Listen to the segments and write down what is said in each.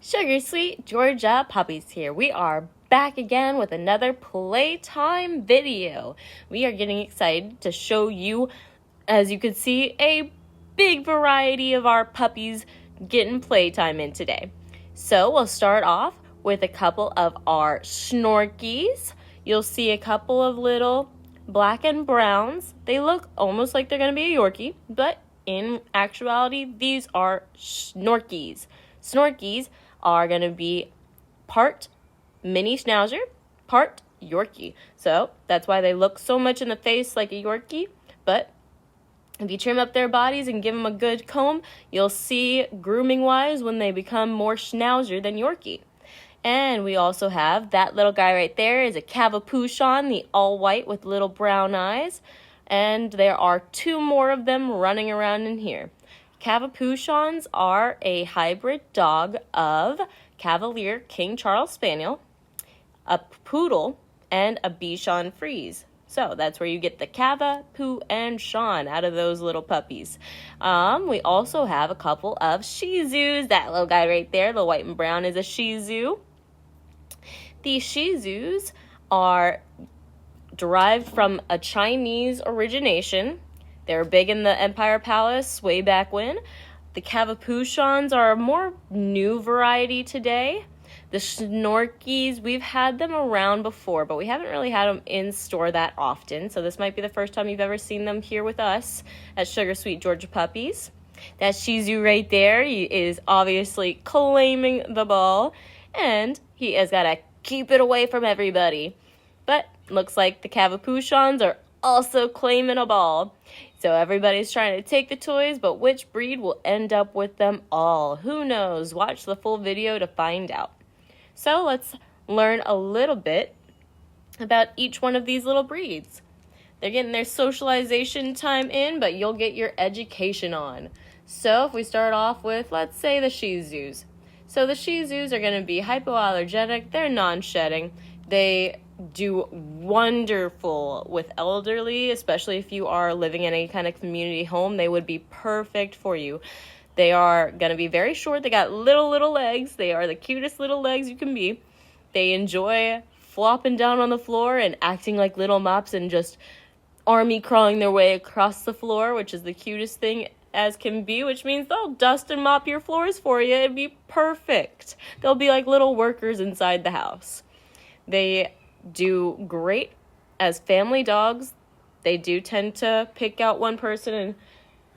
Sweet Georgia Puppies here. We are back again with another Playtime video. We are getting excited to show you, as you can see, a big variety of our puppies getting playtime in today. So we'll start off with a couple of our Snorkies. You'll see a couple of little black and browns. They look almost like they're going to be a Yorkie, but in actuality, these are Snorkies. Snorkies are going to be part mini schnauzer, part Yorkie. So that's why they look so much in the face like a Yorkie. But if you trim up their bodies and give them a good comb, you'll see grooming-wise when they become more schnauzer than Yorkie. And we also have that little guy right there is a Cavapoochon, the all-white with little brown eyes. And there are two more of them running around in here. Cavapoochons are a hybrid dog of Cavalier King Charles Spaniel, a Poodle, and a Bichon Frise. So that's where you get the Cava, Poo, and Sean out of those little puppies. We also have a couple of Shih Tzus. That little guy right there, the white and brown, is a Shih Tzu. These Shih Tzus are derived from a Chinese origination. They were big in the Empire Palace way back when. The Cavapoochons are a more new variety today. The Snorkies, we've had them around before, but we haven't really had them in store that often. So this might be the first time you've ever seen them here with us at Sweet Georgia Puppies. That Shih Tzu right there, he is obviously claiming the ball, and he has got to keep it away from everybody. But looks like the Cavapoochons are also claiming a ball. So everybody's trying to take the toys, but which breed will end up with them all? Who knows? Watch the full video to find out. So let's learn a little bit about each one of these little breeds. They're getting their socialization time in, but you'll get your education on. So if we start off with, let's say, the Shih Tzus. So the Shih Tzus are going to be hypoallergenic. They're non-shedding. They do wonderful with elderly, especially if you are living in any kind of community home. They would be perfect for you. They are going to be very short. They got little legs. They are the cutest little legs you can be. They enjoy flopping down on the floor and acting like little mops and just army crawling their way across the floor, which is the cutest thing as can be, which means they'll dust and mop your floors for you. It'd be perfect. They'll be like little workers inside the house. They do great as family dogs. They do tend to pick out one person and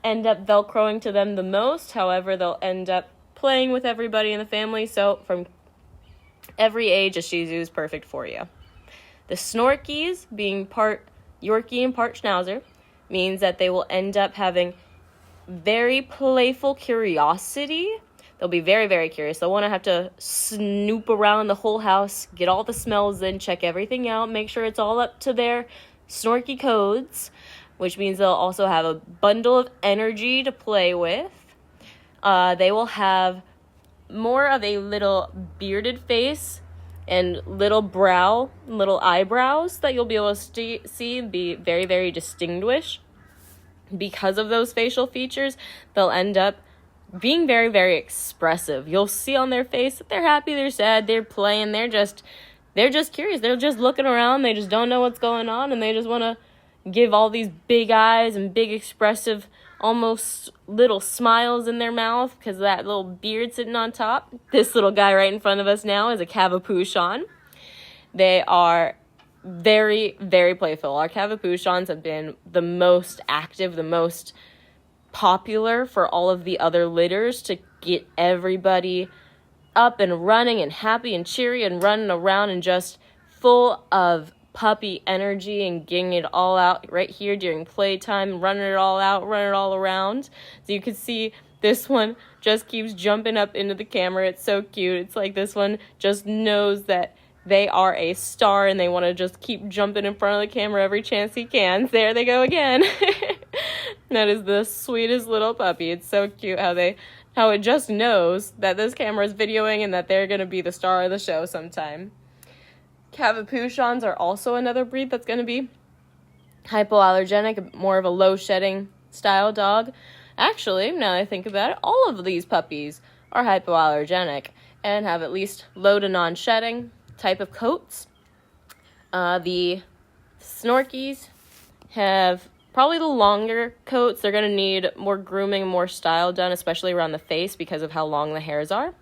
end up velcroing to them the most. However, they'll end up playing with everybody in the family. So from every age, a Shih Tzu is perfect for you. The Snorkies, being part Yorkie and part Schnauzer, means that they will end up having very playful curiosity. They'll be very, very curious. They'll want to have to snoop around the whole house, get all the smells in, check everything out, make sure it's all up to their Snorky codes, which means they'll also have a bundle of energy to play with. They will have more of a little bearded face and little eyebrows that you'll be able to see and be very, very distinguished. Because of those facial features, they'll end up being very, very expressive. You'll see on their face that they're happy, they're sad, they're playing, they're just curious. They're just looking around, they just don't know what's going on, and they just want to give all these big eyes and big expressive, almost little smiles in their mouth because of that little beard sitting on top. This little guy right in front of us now is a Cavapoochon. They are very, very playful. Our Cavapoochons have been the most active, the most popular for all of the other litters to get everybody up and running and happy and cheery and running around and just full of puppy energy and getting it all out right here during playtime, running it all out, running it all around. So you can see this one just keeps jumping up into the camera. It's so cute. It's like this one just knows that they are a star and they want to just keep jumping in front of the camera every chance he can. There they go again. That is the sweetest little puppy. It's so cute how it just knows that this camera is videoing and that they're going to be the star of the show sometime. Cavapoochons are also another breed that's going to be hypoallergenic, more of a low shedding style dog. Actually, now that I think about it, all of these puppies are hypoallergenic. and have at least low to non-shedding type of coats. The Snorkies have probably the longer coats. They're going to need more grooming, more style done, especially around the face because of how long the hairs are.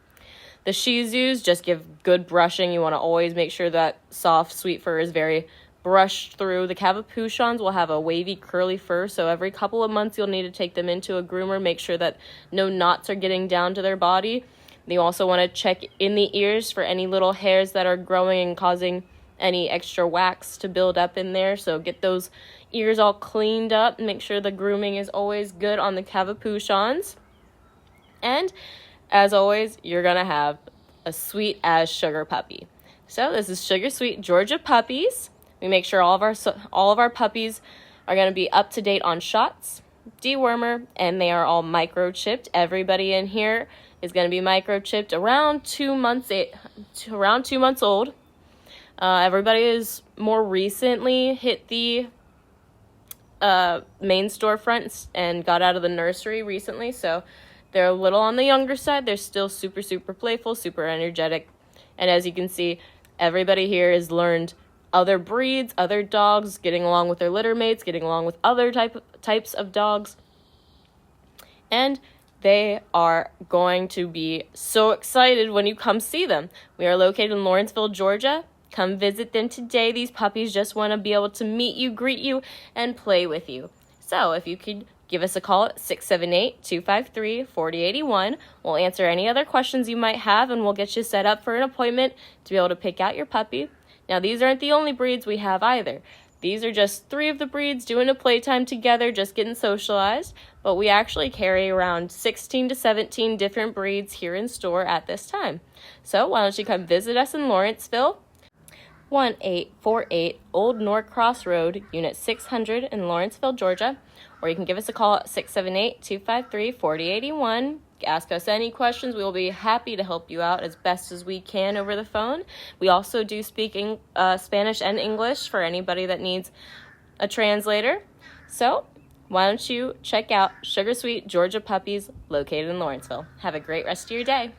The Shih Tzus just give good brushing. You want to always make sure that soft, sweet fur is very brushed through. The Cavapoochons will have a wavy, curly fur, so every couple of months you'll need to take them into a groomer, make sure that no knots are getting down to their body. You also want to check in the ears for any little hairs that are growing and causing any extra wax to build up in there, so get those ears all cleaned up. Make sure the grooming is always good on the Cavapoochons. And as always, you're going to have a sweet as sugar puppy. So this is Sugar Sweet Georgia Puppies. We make sure all of our puppies are going to be up to date on shots, dewormer, and they are all microchipped. Everybody in here is going to be microchipped around 2 months old. Everybody is more recently hit the main storefront and got out of the nursery recently, so they're a little on the younger side. They're still super, super playful, super energetic. And as you can see, everybody here has learned other breeds, other dogs, getting along with their litter mates, getting along with other types of dogs. And they are going to be so excited when you come see them. We are located in Lawrenceville, Georgia. Come visit them today. These puppies just want to be able to meet you, greet you, and play with you. So if you could give us a call at 678-253-4081. We'll answer any other questions you might have, and we'll get you set up for an appointment to be able to pick out your puppy. Now, these aren't the only breeds we have either. These are just 3 of the breeds doing a playtime together, just getting socialized. But we actually carry around 16 to 17 different breeds here in store at this time. So why don't you come visit us in Lawrenceville, 1848 Old Norcross Rd, Unit 600 in Lawrenceville, Georgia. Or you can give us a call at 678-253-4081. Ask us any questions. We will be happy to help you out as best as we can over the phone. We also do speak Spanish and English for anybody that needs a translator. So why don't you check out Sugar Sweet Georgia Puppies located in Lawrenceville. Have a great rest of your day.